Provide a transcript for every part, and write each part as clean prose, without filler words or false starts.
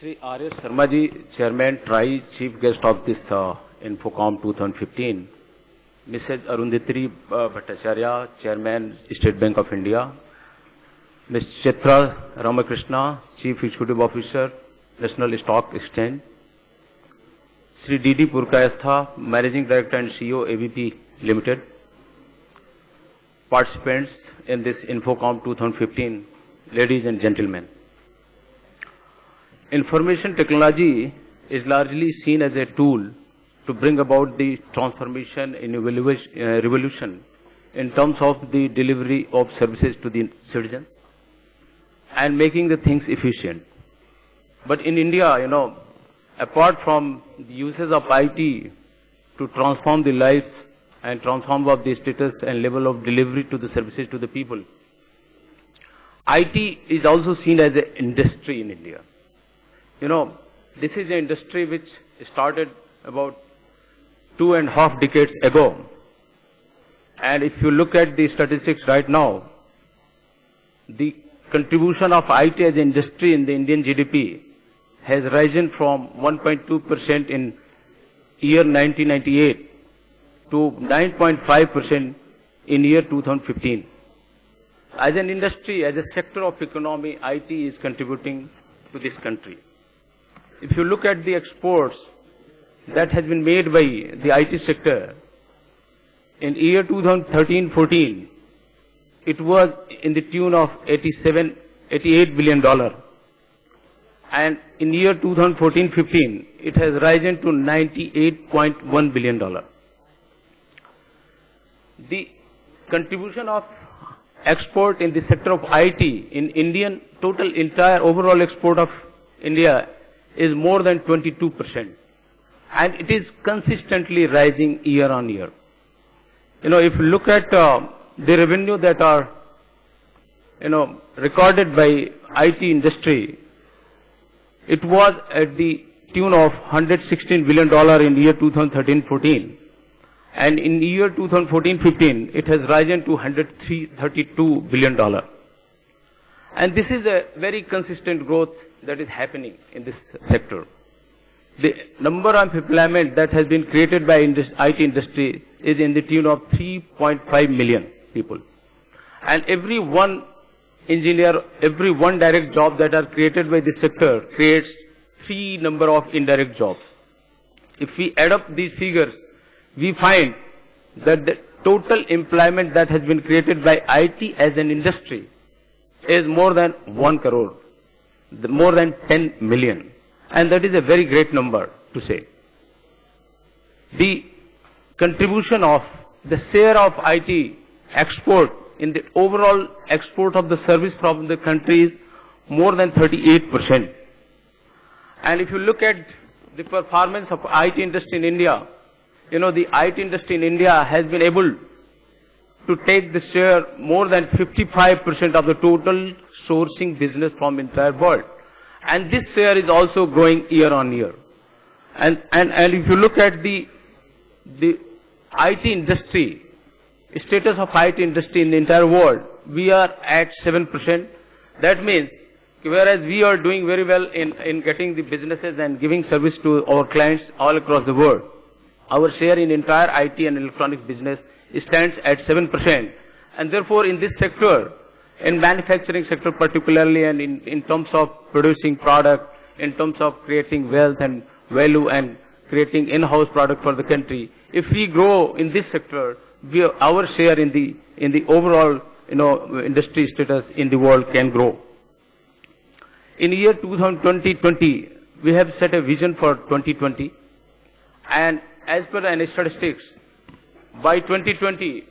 Sri R.S. Sharma ji, Chairman, TRI, Chief Guest of this Infocom 2015. Mrs. Arundhati Bhattacharya, Chairman, State Bank of India. Ms. Chitra Ramakrishna, Chief Executive Officer, National Stock Exchange. Sri D.D. Purkayastha, Managing Director and CEO, ABP Limited. Participants in this Infocom 2015, ladies and gentlemen. Information technology is largely seen as a tool to bring about the transformation in revolution in terms of the delivery of services to the citizen and making the things efficient. But in India, apart from the uses of IT to transform the life and transform of the status and level of delivery to the services to the people, IT is also seen as an industry in India. This is an industry which started about 2.5 decades ago. And if you look at the statistics right now, the contribution of IT as an industry in the Indian GDP has risen from 1.2% in year 1998 to 9.5% in year 2015. As an industry, as a sector of economy, IT is contributing to this country. If you look at the exports that has been made by the IT sector, in year 2013-14, it was in the tune of $88 billion. And in year 2014-15, it has risen to $98.1 billion. The contribution of export in the sector of IT in Indian total entire overall export of India is more than 22%. And it is consistently rising year on year. If you look at the revenue that are, recorded by IT industry, it was at the tune of $116 billion in year 2013-14. And in year 2014-15, it has risen to $132 billion. And this is a very consistent growth that is happening in this sector. The number of employment that has been created by IT industry is in the tune of 3.5 million people. And every one engineer, every one direct job that are created by this sector creates 3 number of indirect jobs. If we add up these figures, we find that the total employment that has been created by IT as an industry is more than 1 crore, more than 10 million. And that is a very great number to say. The contribution of the share of IT export in the overall export of the service from the country is more than 38%. And if you look at the performance of IT industry in India, the IT industry in India has been able to take the share more than 55% of the total sourcing business from entire world. And this share is also growing year on year. And if you look at the IT industry, status of IT industry in the entire world, we are at 7%. That means, whereas we are doing very well in getting the businesses and giving service to our clients all across the world, our share in entire IT and electronics business stands at 7%. And therefore, in this sector, in manufacturing sector particularly, and in terms of producing product, in terms of creating wealth and value and creating in-house product for the country, if we grow in this sector, our share in the overall industry status in the world can grow. In year 2020, we have set a vision for 2020, and as per the statistics, by 2020,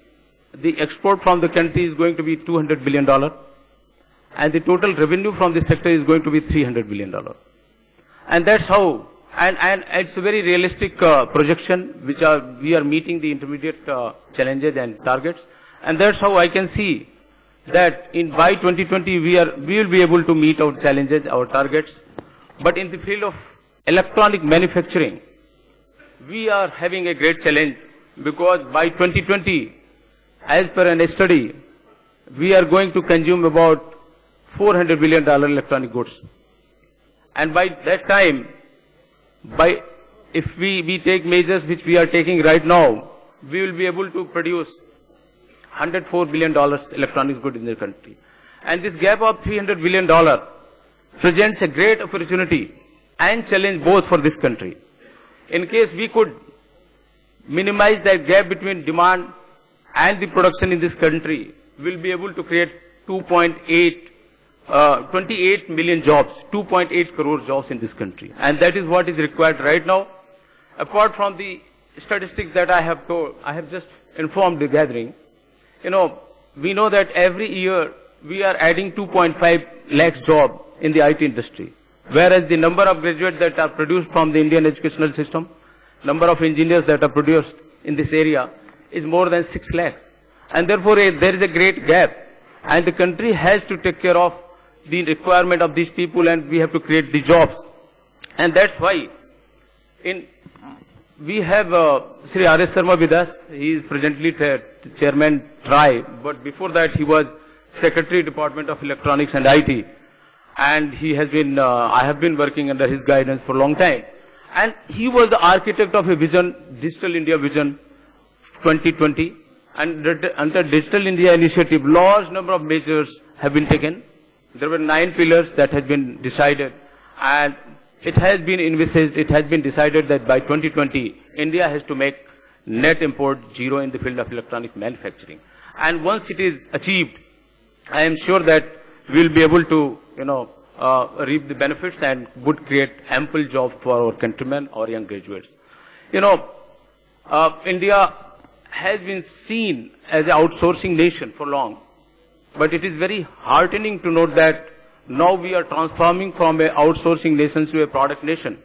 the export from the country is going to be $200 billion, and the total revenue from this sector is going to be $300 billion. And that's how, and it's a very realistic projection, which we are meeting the intermediate challenges and targets. And that's how I can see that by 2020, we will be able to meet our challenges, our targets. But in the field of electronic manufacturing, we are having a great challenge, because by 2020, as per a study, we are going to consume about $400 billion electronic goods. And by that time, if we take measures which we are taking right now, we will be able to produce $104 billion electronics goods in the country. And this gap of $300 billion presents a great opportunity and challenge both for this country. In case we could minimize that gap between demand and the production in this country, we'll be able to create 28 million jobs, 2.8 crore jobs in this country. And that is what is required right now. Apart from the statistics that I have just informed the gathering, we know that every year we are adding 2.5 lakhs jobs in the IT industry, whereas the number of graduates that are produced from the Indian educational system, number of engineers that are produced in this area is more than 6 lakhs. And therefore, there is a great gap. And the country has to take care of the requirement of these people, and we have to create the jobs. And that's why we have Sri R.S. Sharma with us. He is presently Chairman TRI, but before that he was Secretary Department of Electronics and IT. And he has been, I have been working under his guidance for a long time. And he was the architect of a vision, Digital India Vision 2020. And under Digital India Initiative, large number of measures have been taken. There were 9 pillars that had been decided. And it has been envisaged, it has been decided that by 2020, India has to make net import zero in the field of electronic manufacturing. And once it is achieved, I am sure that we will be able to, reap the benefits and would create ample jobs for our countrymen or young graduates. India has been seen as an outsourcing nation for long, but it is very heartening to note that now we are transforming from an outsourcing nation to a product nation.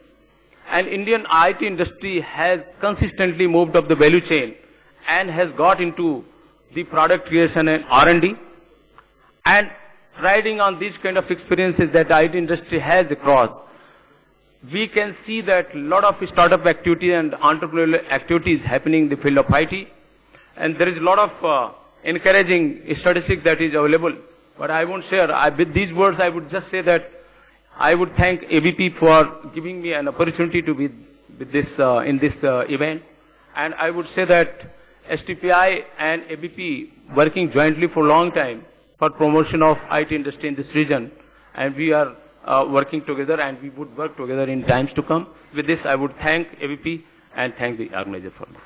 And Indian IT industry has consistently moved up the value chain and has got into the product creation and R&D. And riding on these kind of experiences that IT industry has across, we can see that a lot of startup activity and entrepreneurial activities happening in the field of IT. And there is a lot of encouraging statistics that is available. But I won't share. With these words, I would just say that I would thank ABP for giving me an opportunity to be with this, in this event. And I would say that STPI and ABP working jointly for a long time for promotion of IT industry in this region. And we are working together, and we would work together in times to come. With this, I would thank ABP and thank the organizer for me.